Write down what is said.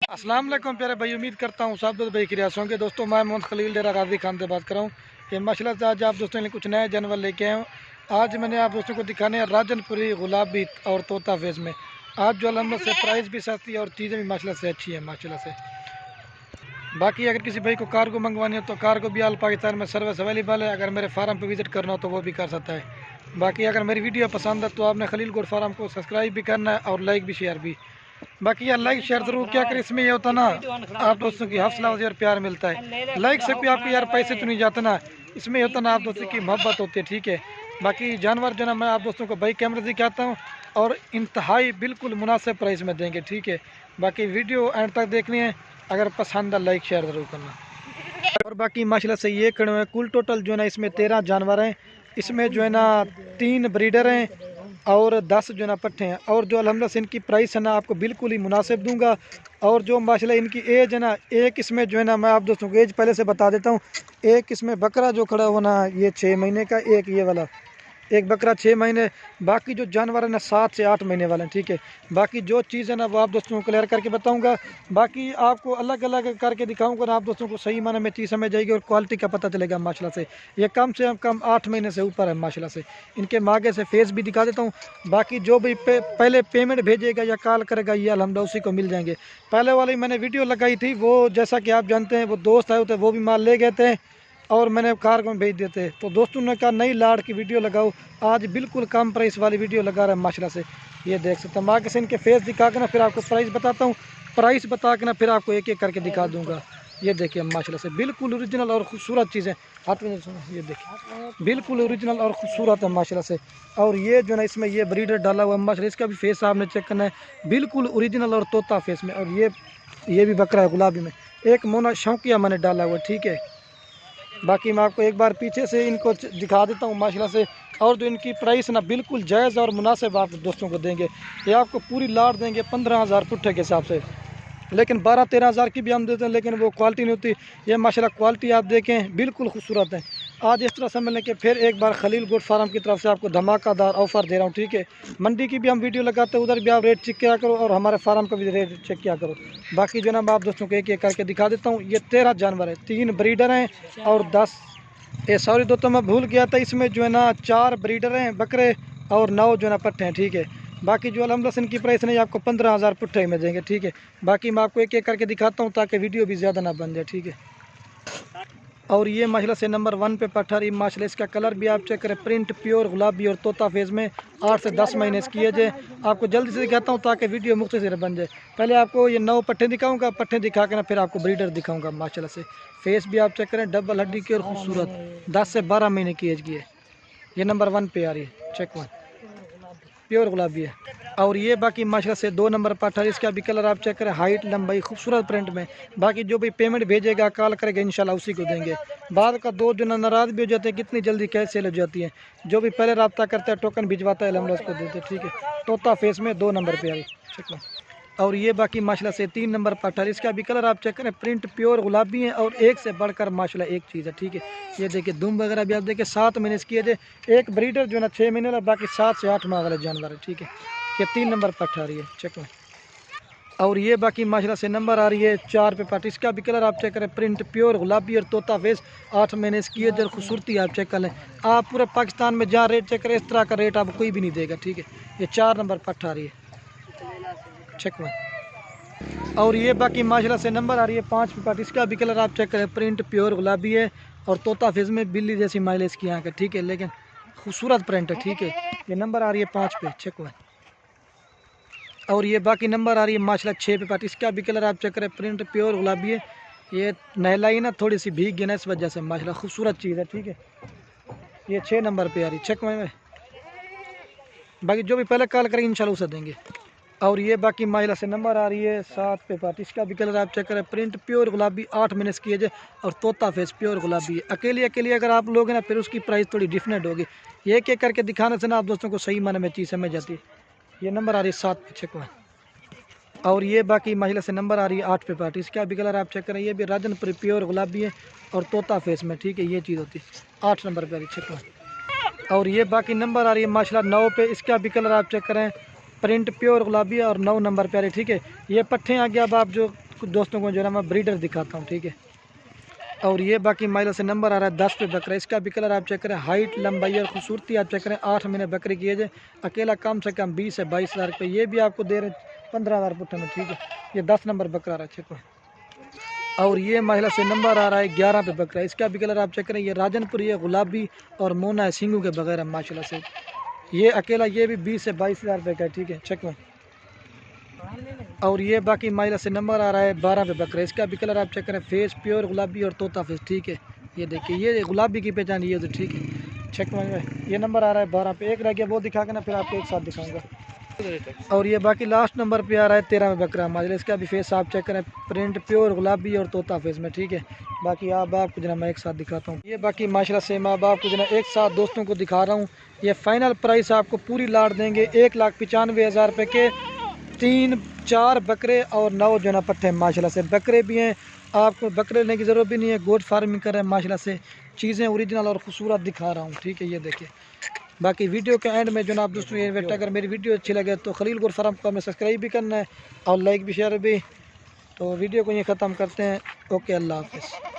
अस्सलाम वालेकुम प्यारे भाई, उम्मीद करता हूँ सब दोस्त भाई क्रियास होंगे। दोस्तों मैं मोहम्मद खलील डेरा गाजी खान से बात कर रहा हूँ कि माशाल्लाह से आज आप दोस्तों ने कुछ नए जानवर लेके आए हूँ। आज मैंने आप दोस्तों को दिखाने हैं राजनपुरी गुलाबी और तोता फेस में। आज जो अलहमद से प्राइस भी सस्ती है और चीज़ें भी माशाल्लाह से अच्छी है माशाल्लाह से। बाकी अगर किसी भाई को कार को मंगवानी हो तो कार को भी आल पाकिस्तान में सर्विस अवेलेबल है। अगर मेरे फार्म पर विज़िट करना हो तो वो भी कर सकता है। बाकी अगर मेरी वीडियो पसंद है तो आपने खलील गोट फार्म को सब्सक्राइब भी करना है और लाइक भी शेयर भी। बाकी यार लाइक शेयर ज़रूर क्या करें, इसमें ये होता ना आप दोस्तों की हौसला और प्यार मिलता है। लाइक से भी आपको यार पैसे तो नहीं जाते ना, इसमें होता ना आप दोस्तों की मोहब्बत होती है। ठीक है, बाकी जानवर जो ना मैं आप दोस्तों को बाई कैमरे दिखाता हूँ और इंतहाई बिल्कुल मुनासिब प्राइस में देंगे। ठीक है, बाकी वीडियो एंड तक देखनी है, अगर पसंद है लाइक शेयर ज़रूर करना। और बाकी माशाल्लाह से ये कड़े हैं कुल टोटल जो है ना इसमें 13 जानवर हैं। इसमें जो है ना 3 ब्रीडर हैं और 10 जो है ना पट्ठे हैं। और जो अल्हम्दुलिल्लाह से इनकी प्राइस है ना आपको बिल्कुल ही मुनासिब दूंगा। और जो माशाल्लाह इनकी एज है ना, एक इसमें जो है ना मैं आप दोस्तों को एज पहले से बता देता हूँ। एक इसमें बकरा जो खड़ा हुआ ना ये 6 महीने का, एक ये वाला एक बकरा 6 महीने, बाकी जो जानवर है ना 7 से 8 महीने वाले हैं। ठीक है, बाकी जो चीज़ है ना वो आप दोस्तों को क्लियर करके बताऊंगा। बाकी आपको अलग अलग करके दिखाऊंगा ना, आप दोस्तों को सही माने में चीज़ समझ जाएगी और क्वालिटी का पता चलेगा माशाल्लाह से। ये कम से कम 8 महीने से ऊपर है माशाल्लाह से। इनके मागे से फेस भी दिखा देता हूँ। बाकी जो भी पहले पेमेंट भेजेगा या कॉल करेगा ये अल्हम्दुलिल्लाह उसी को मिल जाएंगे। पहले वाली मैंने वीडियो लगाई थी, वो जैसा कि आप जानते हैं वो दोस्त आए थे, वो भी माल ले गए थे और मैंने कार को भेज देते। तो दोस्तों ने कहा नई लाड़ की वीडियो लगाओ, आज बिल्कुल कम प्राइस वाली वीडियो लगा रहा है माशाल्लाह से। ये देख सकते हैं, मैं आगे से इनके फेस दिखा के ना फिर आपको प्राइस बताता हूँ। प्राइस बता के ना फिर आपको एक एक करके दिखा दूंगा। ये देखिए माशाल्लाह से बिल्कुल ओरिजिनल और खूबसूरत चीज़ें हाथ में, ये देखिए बिल्कुल ओरिजिनल और खूबसूरत है माशाल्लाह से। और ये जो है ना इसमें ये ब्रीडर डाला हुआ है माशाल्लाह, इसका भी फेस आपने चेक करना है, बिल्कुल ओरिजिनल और तोता फेस में। और ये भी बकरा है गुलाबी में, एक मोना शौकिया मैंने डाला हुआ। ठीक है, बाकी मैं आपको एक बार पीछे से इनको दिखा देता हूँ माशाल्लाह से। और जो इनकी प्राइस ना बिल्कुल जायज़ और मुनासिब आप दोस्तों को देंगे। ये आपको पूरी लाट देंगे 15,000 पुट्ठे के हिसाब से, लेकिन 12-13 हज़ार की भी हम देते हैं, लेकिन वो क्वालिटी नहीं होती। ये माशाल्लाह क्वालिटी आप देखें बिल्कुल खूबसूरत है। आज इस तरह से मिलने के फिर एक बार खलील गोट फार्म की तरफ से आपको धमाकादार ऑफ़र दे रहा हूँ। ठीक है, मंडी की भी हम वीडियो लगाते हैं, उधर भी आप रेट चेक किया करो और हमारे फार्म का भी रेट चेक किया करो। बाकी जो ना मैं आप दोस्तों को एक एक करके दिखा देता हूँ। ये 13 जानवर है, 3 ब्रीडर हैं और 10 सॉरी दोस्तों मैं भूल गया था, इसमें जो है ना 4 ब्रीडर हैं बकरे और 9 जो है ना पट्टे हैं। ठीक है, बाकी जो अल्हम्दुलिल्लाह इनकी प्राइस नहीं आपको 15,000 पुट्ठे में देंगे। ठीक है, बाकी मैं आपको एक एक करके दिखाता हूँ ताकि वीडियो भी ज़्यादा ना बन जाए। ठीक है, और ये माशाल्लाह से नंबर 1 पे पट्ठा रही माशाल्लाह, इसका कलर भी आप चेक करें, प्रिंट प्योर गुलाबी और तोता फेस में 8 से 10 महीने इसकी एज है। आपको जल्दी से दिखाता हूँ ताकि वीडियो मुख्तसर बन जाए। पहले आपको ये 9 पट्टे दिखाऊंगा, पट्टे दिखा के ना फिर आपको ब्रीडर दिखाऊंगा माशाल्लाह से। फेस भी आप चेक करें, डबल हड्डी की और खूबसूरत, 10 से 12 महीने की एज की है। ये नंबर 1 पे आ रही है, चेक 1 प्योर गुलाबी है। और ये बाकी माशाल्लाह से 2 नंबर पाठा, इसका भी कलर आप चेक करें, हाइट लंबाई खूबसूरत प्रिंट में। बाकी जो भी पेमेंट भेजेगा कॉल करेगा इंशाल्लाह उसी को देंगे। बाद का 2 जो नाराज़ भी हो जाते हैं, कितनी जल्दी कैश सेल हो जाती है। जो भी पहले रब्ता करता है टोकन भिजवाता है हम उसको देते। ठीक है, तोता फेस में 2 नंबर पे आई चेक। और ये बाकी माशाल्लाह से 3 नंबर पाठा, इसका भी कलर आप चेक करें, प्रिंट प्योर गुलाबी है और एक से बढ़कर माशाल्लाह एक चीज़ है। ठीक है, ये देखिए दुम वगैरह भी आप देखिए, 7 महीने इसकी है। एक ब्रीडर जो है ना 6 महीने वाला, बाकी 7 से 8 माह वाले जानवर है। ठीक है, ये 3 नंबर पाठा आ रही है चेक में। और ये बाकी माशाल्लाह से नंबर आ रही है 4 पे पार्टी, इसका भी कलर आप चेक करें, प्रिंट प्योर गुलाबी और तोता फेस, 8 महीने इसकी है। जर खूबसूरती आप चेक कर लें, आप पूरे पाकिस्तान में जहाँ रेट चेक करें इस तरह का रेट आपको कोई भी नहीं देगा। ठीक है, ये 4 नंबर पट्ठा आ रही है चेक में। और ये बाकी माशाल्लाह से नंबर आ रही है 5 पे पार्टी, इसका भी कलर आप चेक करें, प्रिंट प्योर गुलाबी है और तोता फेस में बिल्ली जैसी माइलेज की यहाँ का। ठीक है, लेकिन खूबसूरत प्रिंट है। ठीक है, ये नंबर आ रही है 5 पे चेक में। और ये बाकी नंबर आ रही है माशाल्लाह 6 पे पार्टी, इसका भी कलर आप चेक करें, प्रिंट प्योर गुलाबी है। ये नहलाई ना थोड़ी सी भीग गई ना, इस वजह से माशाल्लाह खूबसूरत चीज़ है। ठीक है, ये 6 नंबर पे आ रही चेक में। बाकी जो भी पहले कॉल करेंगे इंशाल्लाह उसे देंगे। और ये बाकी माशाल्लाह से नंबर आ रही है 7 पे पार्टी, इसका भी कलर आप चेक करें, प्रिंट प्योर गुलाबी, 8 महीने की एज है और तोता फेस प्योर गुलाबी है। अकेली अगर आप लोग हैं ना फिर उसकी प्राइस थोड़ी डिफरेंट होगी। ये एक एक करके दिखाने से ना आप दोस्तों को सही माने में चीज़ समझ जाती है। ये नंबर आ रही है 7 पे चेक में। और ये बाकी माशाल्लाह से नंबर आ रही है 8 पे पार्टी, इसका भी कलर आप चेक करें, ये भी राजनपुरी प्योर गुलाबी है और तोता फेस में। ठीक है, ये चीज़ होती है 8 नंबर पे आ रही चेक में। और ये बाकी नंबर आ रही है माशाल्लाह 9 पे, इसका भी कलर आप चेक करें, प्रिंट प्योर गुलाबी है और 9 नंबर पे आ रही। ठीक है, ये पट्ठे आ गया। अब आप जो कुछ दोस्तों को जो है मैं ब्रीडर दिखाता हूँ, ठीक है। और ये बाकी माइला से नंबर आ रहा है 10 पे बकरा। इसका भी कलर आप चेक करें, हाइट, लंबाई और खूबसूरती आप चेक करें। 8 महीने बकरी की एज है। अकेला कम से कम 20 से 22 हज़ार रुपये। ये भी आपको दे रहे 15,000 पुट्ठे में, ठीक है। ये 10 नंबर बकरा आ रहा है, चेक करें। और ये महिला से नंबर आ रहा है 11 पे बकरा। इसका भी कलर आप चेक करें। ये राजनपुरी है, गुलाबी और मोना है, सिंगू के बगैर है माशाल्लाह से। ये अकेला ये भी 20 से 22 हज़ार रुपये का है, ठीक है, चेक करें। और ये बाकी माइला से नंबर आ रहा है 12 पे बकरा। इसका भी कलर आप चेक करें, फेस प्योर गुलाबी और तोता फेस, ठीक है। ये देखिए ये गुलाबी की पहचान ये तो, ठीक है, चेक में। ये नंबर आ रहा है 12 पे। एक रह गया वो दिखा के ना, फिर आपको एक साथ दिखाऊंगा। और ये बाकी लास्ट नंबर पे आ रहा है 13 में बकरा माजरा। इसका भी फेस आप चेक करें, प्रिंट प्योर गुलाबी और तोता फेस में, ठीक है। बाकी आप आपको जना मैं एक साथ दिखाता हूँ। ये बाकी माशाल्लाह से मैं आपको जना एक साथ दोस्तों को दिखा रहा हूँ। ये फाइनल प्राइस आपको पूरी लाट देंगे 1,95,000 रुपये के 3-4 बकरे और 9 जो ना पट्टे माशाल्लाह से। बकरे भी हैं, आपको बकरे लेने की ज़रूरत भी नहीं है। गोट फार्मिंग कर रहे हैं माशाल्लाह से। चीज़ें ओरिजिनल और खूबसूरत दिखा रहा हूँ, ठीक है। ये देखिए बाकी वीडियो के एंड में जो ना आप दोस्तों ये बेटा अगर मेरी वीडियो अच्छी लगे तो खलील गोट फार्म को हमें सब्सक्राइब भी करना है और लाइक भी शेयर भी। तो वीडियो को ये ख़त्म करते हैं। ओके, अल्लाह हाफ़िज़।